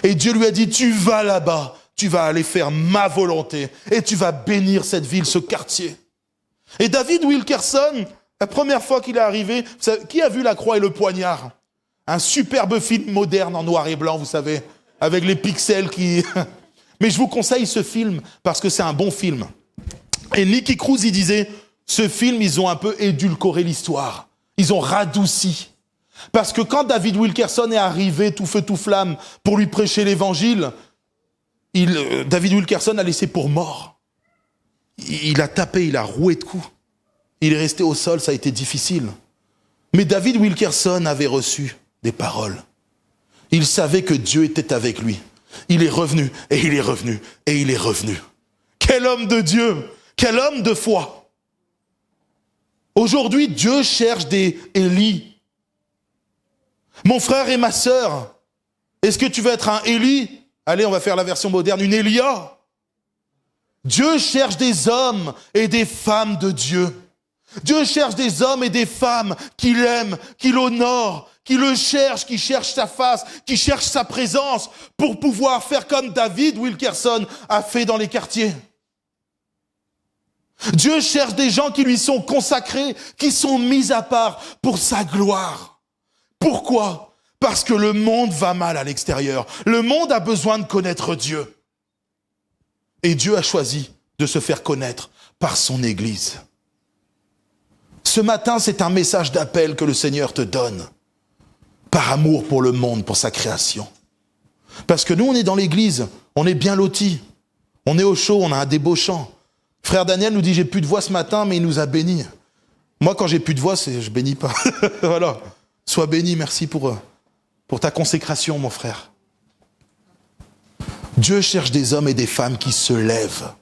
S1: Et Dieu lui a dit, tu vas là-bas, tu vas aller faire ma volonté, et tu vas bénir cette ville, ce quartier. Et David Wilkerson, la première fois qu'il est arrivé, qui a vu La Croix et le Poignard? Un superbe film moderne en noir et blanc, vous savez, avec les pixels qui... Mais je vous conseille ce film, parce que c'est un bon film. Et Nicky Cruz, il disait, ce film, ils ont un peu édulcoré l'histoire. Ils ont radouci. Parce que quand David Wilkerson est arrivé tout feu tout flamme pour lui prêcher l'évangile, David Wilkerson a laissé pour mort. Il a tapé, il a roué de coups. Il est resté au sol, ça a été difficile. Mais David Wilkerson avait reçu des paroles. Il savait que Dieu était avec lui. Il est revenu, et il est revenu, et il est revenu. Quel homme de Dieu! Quel homme de foi! Aujourd'hui, Dieu cherche des Élie. Mon frère et ma sœur, est-ce que tu veux être un Élie? Allez, on va faire la version moderne, une Élia. Dieu cherche des hommes et des femmes de Dieu. Dieu cherche des hommes et des femmes qui l'aiment, qui l'honorent, qui le cherchent, qui cherchent sa face, qui cherchent sa présence pour pouvoir faire comme David Wilkerson a fait dans les quartiers. Dieu cherche des gens qui lui sont consacrés, qui sont mis à part pour sa gloire. Pourquoi? Parce que le monde va mal à l'extérieur. Le monde a besoin de connaître Dieu. Et Dieu a choisi de se faire connaître par son Église. Ce matin, c'est un message d'appel que le Seigneur te donne. Par amour pour le monde, pour sa création. Parce que nous, on est dans l'église, on est bien lotis. On est au chaud, on a un débauchant. Frère Daniel nous dit, j'ai plus de voix ce matin, mais il nous a bénis. Moi, quand j'ai plus de voix, je bénis pas. Voilà. Sois béni, merci pour ta consécration, mon frère. Dieu cherche des hommes et des femmes qui se lèvent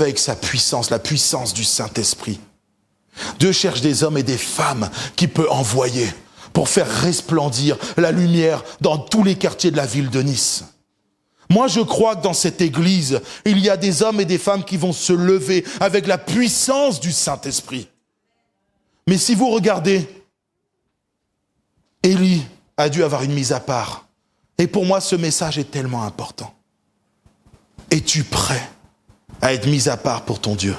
S1: avec sa puissance, la puissance du Saint-Esprit. Dieu cherche des hommes et des femmes qu'il peut envoyer pour faire resplendir la lumière dans tous les quartiers de la ville de Nice. Moi, je crois que dans cette église, il y a des hommes et des femmes qui vont se lever avec la puissance du Saint-Esprit. Mais si vous regardez, Élie a dû avoir une mise à part. Et pour moi, ce message est tellement important. Es-tu prêt à être mis à part pour ton Dieu?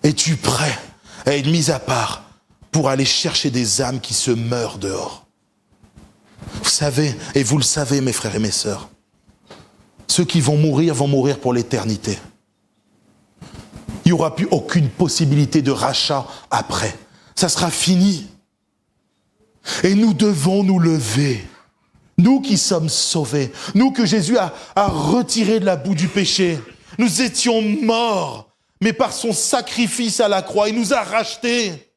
S1: Es-tu prêt à être mis à part pour aller chercher des âmes qui se meurent dehors? Vous savez, et vous le savez, mes frères et mes sœurs, ceux qui vont mourir pour l'éternité. Il n'y aura plus aucune possibilité de rachat après. Ça sera fini. Et nous devons nous lever. Nous qui sommes sauvés, nous que Jésus a retirés de la boue du péché. Nous étions morts, mais par son sacrifice à la croix, il nous a rachetés.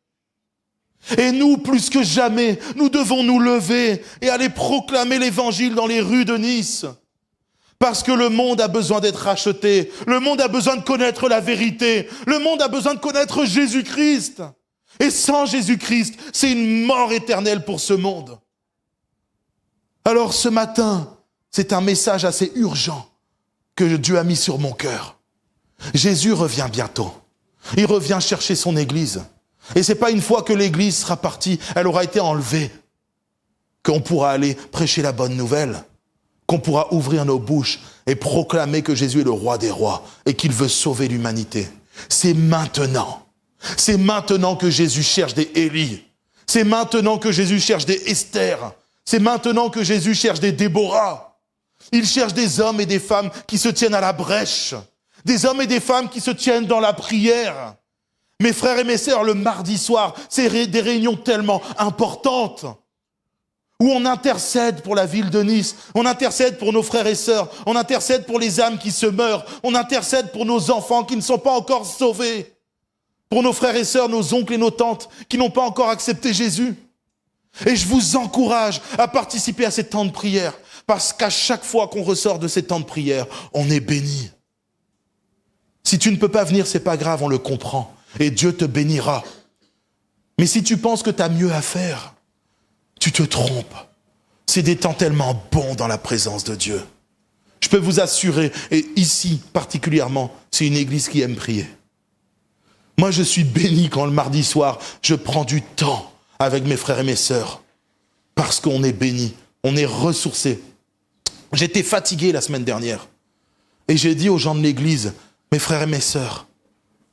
S1: Et nous, plus que jamais, nous devons nous lever et aller proclamer l'évangile dans les rues de Nice. Parce que le monde a besoin d'être racheté. Le monde a besoin de connaître la vérité. Le monde a besoin de connaître Jésus-Christ. Et sans Jésus-Christ, c'est une mort éternelle pour ce monde. Alors ce matin, c'est un message assez urgent que Dieu a mis sur mon cœur. Jésus revient bientôt. Il revient chercher son église. Et c'est pas une fois que l'église sera partie, elle aura été enlevée, qu'on pourra aller prêcher la bonne nouvelle, qu'on pourra ouvrir nos bouches et proclamer que Jésus est le roi des rois et qu'il veut sauver l'humanité. C'est maintenant. C'est maintenant que Jésus cherche des Élie. C'est maintenant que Jésus cherche des Esther. C'est maintenant que Jésus cherche des Déborah. Il cherche des hommes et des femmes qui se tiennent à la brèche. Des hommes et des femmes qui se tiennent dans la prière. Mes frères et mes sœurs, le mardi soir, c'est des réunions tellement importantes où on intercède pour la ville de Nice, on intercède pour nos frères et sœurs, on intercède pour les âmes qui se meurent, on intercède pour nos enfants qui ne sont pas encore sauvés, pour nos frères et sœurs, nos oncles et nos tantes qui n'ont pas encore accepté Jésus. Et je vous encourage à participer à ces temps de prière Parce qu'à chaque fois qu'on ressort de ces temps de prière, on est béni. Si tu ne peux pas venir, c'est pas grave, on le comprend. Et Dieu te bénira. Mais si tu penses que tu as mieux à faire, tu te trompes. C'est des temps tellement bons dans la présence de Dieu. Je peux vous assurer, et ici particulièrement, c'est une église qui aime prier. Moi, je suis béni quand le mardi soir, je prends du temps avec mes frères et mes sœurs. Parce qu'on est béni, on est ressourcé. J'étais fatigué la semaine dernière. Et j'ai dit aux gens de l'église, mes frères et mes sœurs,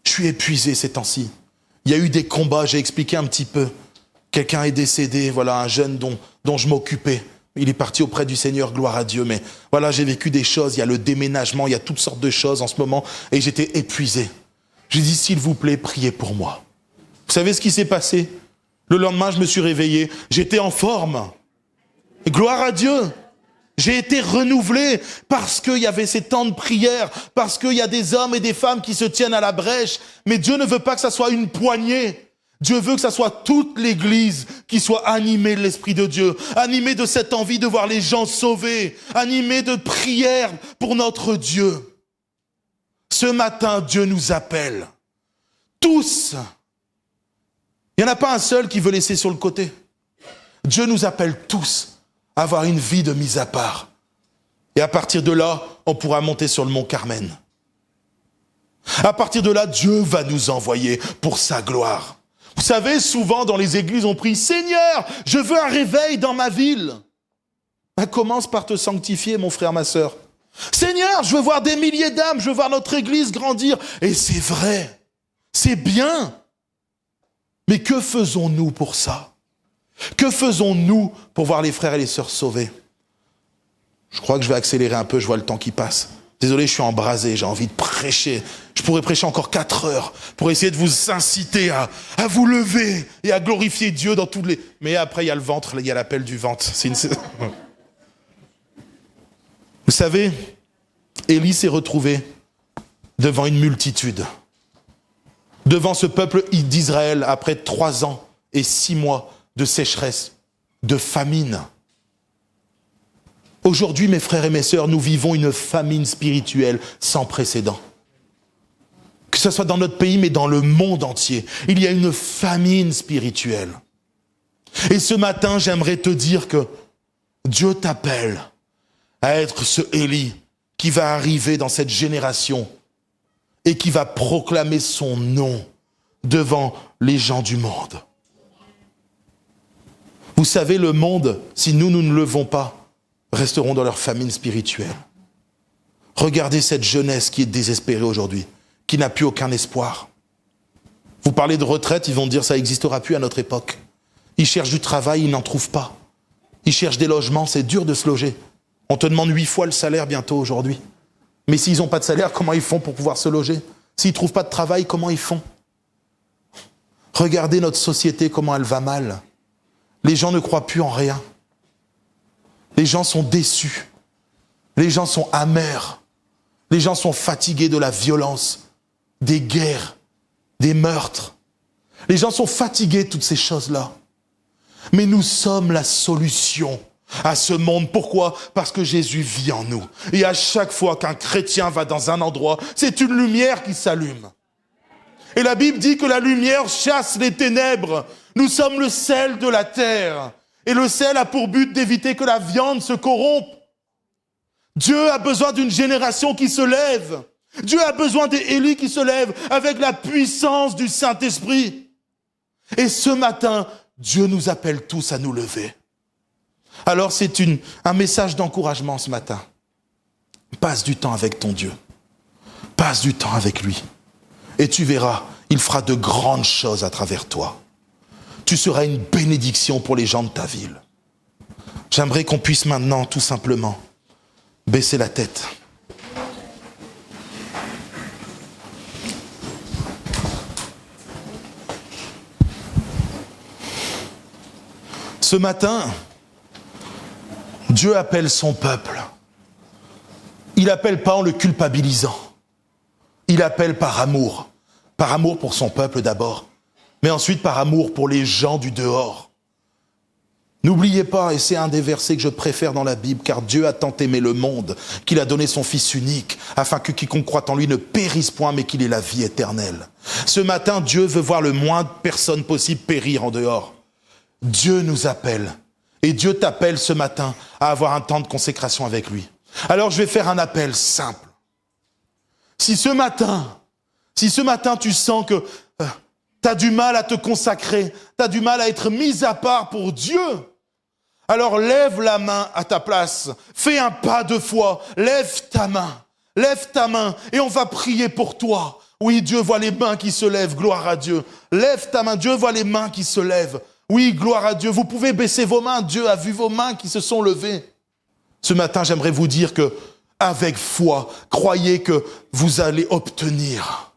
S1: je suis épuisé ces temps-ci. Il y a eu des combats, j'ai expliqué un petit peu. Quelqu'un est décédé, voilà, un jeune dont je m'occupais. Il est parti auprès du Seigneur, gloire à Dieu. Mais voilà, j'ai vécu des choses, il y a le déménagement, il y a toutes sortes de choses en ce moment. Et j'étais épuisé. J'ai dit, s'il vous plaît, priez pour moi. Vous savez ce qui s'est passé? Le lendemain, je me suis réveillé, j'étais en forme. Et gloire à Dieu. J'ai été renouvelé parce qu'il y avait ces temps de prière, parce qu'il y a des hommes et des femmes qui se tiennent à la brèche. Mais Dieu ne veut pas que ça soit une poignée. Dieu veut que ça soit toute l'église qui soit animée de l'Esprit de Dieu, animée de cette envie de voir les gens sauvés, animée de prière pour notre Dieu. Ce matin, Dieu nous appelle. Tous. Il n'y en a pas un seul qui veut laisser sur le côté. Dieu nous appelle tous à avoir une vie de mise à part. Et à partir de là, on pourra monter sur le mont Carmel. À partir de là, Dieu va nous envoyer pour sa gloire. Vous savez, souvent dans les églises, on prie « Seigneur, je veux un réveil dans ma ville ». Ben, commence par te sanctifier, mon frère, ma sœur. « Seigneur, je veux voir des milliers d'âmes, je veux voir notre église grandir. » Et c'est vrai, c'est bien. Mais que faisons-nous pour ça? Que faisons-nous pour voir les frères et les sœurs sauvés? Je crois que je vais accélérer un peu, je vois le temps qui passe. Désolé, je suis embrasé, j'ai envie de prêcher. Je pourrais prêcher encore 4 heures pour essayer de vous inciter à vous lever et à glorifier Dieu dans tous les... Mais après, il y a le ventre, il y a l'appel du ventre. Vous savez, Élie s'est retrouvé devant une multitude. Devant ce peuple d'Israël, après 3 ans et 6 mois de sécheresse, de famine. Aujourd'hui, mes frères et mes sœurs, nous vivons une famine spirituelle sans précédent. Que ce soit dans notre pays, mais dans le monde entier. Il y a une famine spirituelle. Et ce matin, j'aimerais te dire que Dieu t'appelle à être ce Élie qui va arriver dans cette génération et qui va proclamer son nom devant les gens du monde. Vous savez, le monde, si nous ne levons pas, resteront dans leur famine spirituelle. Regardez cette jeunesse qui est désespérée aujourd'hui, qui n'a plus aucun espoir. Vous parlez de retraite, ils vont dire ça n'existera plus à notre époque. Ils cherchent du travail, ils n'en trouvent pas. Ils cherchent des logements, c'est dur de se loger. On te demande 8 fois le salaire bientôt aujourd'hui. Mais s'ils n'ont pas de salaire, comment ils font pour pouvoir se loger? S'ils ne trouvent pas de travail, comment ils font? Regardez notre société, comment elle va mal. Les gens ne croient plus en rien. Les gens sont déçus. Les gens sont amers. Les gens sont fatigués de la violence, des guerres, des meurtres. Les gens sont fatigués de toutes ces choses-là. Mais nous sommes la solution à ce monde. Pourquoi? Parce que Jésus vit en nous. Et à chaque fois qu'un chrétien va dans un endroit, c'est une lumière qui s'allume. Et la Bible dit que la lumière chasse les ténèbres. Nous sommes le sel de la terre. Et le sel a pour but d'éviter que la viande se corrompe. Dieu a besoin d'une génération qui se lève. Dieu a besoin des Élis qui se lèvent avec la puissance du Saint-Esprit. Et ce matin, Dieu nous appelle tous à nous lever. Alors c'est un message d'encouragement ce matin. Passe du temps avec ton Dieu. Passe du temps avec lui. Et tu verras, il fera de grandes choses à travers toi. Tu seras une bénédiction pour les gens de ta ville. J'aimerais qu'on puisse maintenant, tout simplement, baisser la tête. Ce matin, Dieu appelle son peuple. Il n'appelle pas en le culpabilisant. Il appelle par amour. Par amour pour son peuple d'abord, mais ensuite par amour pour les gens du dehors. N'oubliez pas, et c'est un des versets que je préfère dans la Bible, car Dieu a tant aimé le monde qu'il a donné son Fils unique, afin que quiconque croit en lui ne périsse point, mais qu'il ait la vie éternelle. Ce matin, Dieu veut voir le moins de personnes possible périr en dehors. Dieu nous appelle, et Dieu t'appelle ce matin à avoir un temps de consécration avec lui. Alors je vais faire un appel simple. Si ce matin tu sens que tu as du mal à te consacrer, tu as du mal à être mis à part pour Dieu, alors lève la main à ta place, fais un pas de foi, lève ta main et on va prier pour toi. Oui, Dieu voit les mains qui se lèvent, gloire à Dieu. Lève ta main, Dieu voit les mains qui se lèvent. Oui, gloire à Dieu, vous pouvez baisser vos mains, Dieu a vu vos mains qui se sont levées. Ce matin, j'aimerais vous dire que, avec foi, croyez que vous allez obtenir.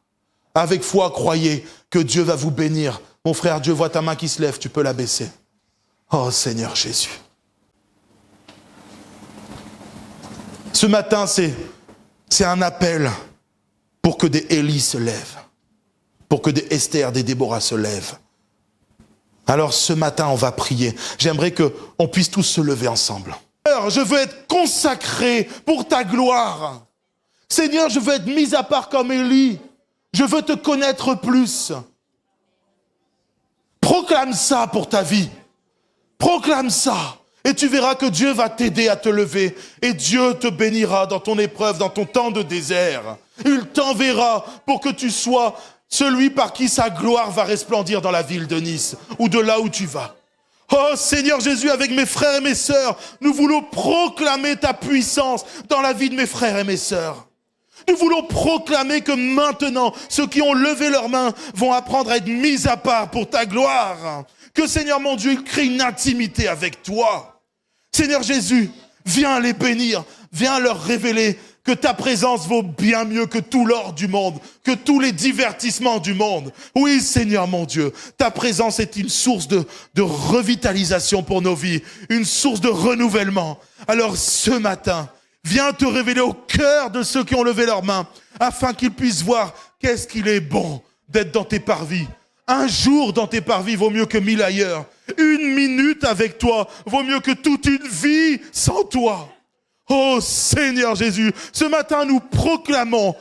S1: Avec foi, croyez que Dieu va vous bénir. Mon frère, Dieu voit ta main qui se lève, tu peux la baisser. Oh Seigneur Jésus. Ce matin, c'est un appel pour que des Élie se lèvent, pour que des Esther, des Déborah se lèvent. Alors ce matin, on va prier. J'aimerais qu'on puisse tous se lever ensemble. Seigneur, je veux être consacré pour ta gloire. Seigneur, je veux être mis à part comme Élie. Je veux te connaître plus. Proclame ça pour ta vie. Proclame ça. Et tu verras que Dieu va t'aider à te lever. Et Dieu te bénira dans ton épreuve, dans ton temps de désert. Il t'enverra pour que tu sois celui par qui sa gloire va resplendir dans la ville de Nice ou de là où tu vas. Oh Seigneur Jésus, avec mes frères et mes sœurs, nous voulons proclamer ta puissance dans la vie de mes frères et mes sœurs. Nous voulons proclamer que maintenant, ceux qui ont levé leurs mains vont apprendre à être mis à part pour ta gloire. Que Seigneur mon Dieu, il crée une intimité avec toi. Seigneur Jésus, viens les bénir, viens leur révéler que ta présence vaut bien mieux que tout l'or du monde, que tous les divertissements du monde. Oui, Seigneur mon Dieu, ta présence est une source de revitalisation pour nos vies, une source de renouvellement. Alors ce matin, viens te révéler au cœur de ceux qui ont levé leurs mains, afin qu'ils puissent voir qu'est-ce qu'il est bon d'être dans tes parvis. Un jour dans tes parvis vaut mieux que 1000 ailleurs. Une minute avec toi vaut mieux que toute une vie sans toi. Oh Seigneur Jésus, ce matin nous proclamons,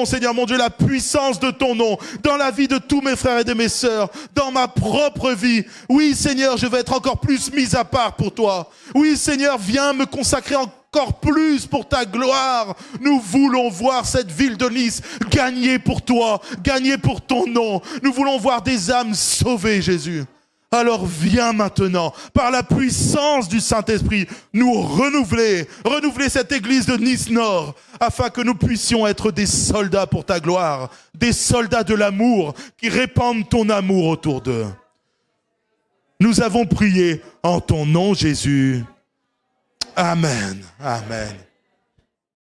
S1: Seigneur mon Dieu, la puissance de ton nom dans la vie de tous mes frères et de mes sœurs, dans ma propre vie. Oui Seigneur, je vais être encore plus mis à part pour toi. Oui Seigneur, viens me consacrer encore plus pour ta gloire. Nous voulons voir cette ville de Nice gagner pour toi, gagner pour ton nom. Nous voulons voir des âmes sauvées, Jésus. Alors viens maintenant, par la puissance du Saint-Esprit, nous renouveler cette église de Nice-Nord, afin que nous puissions être des soldats pour ta gloire, des soldats de l'amour, qui répandent ton amour autour d'eux. Nous avons prié en ton nom, Jésus. Amen. Amen.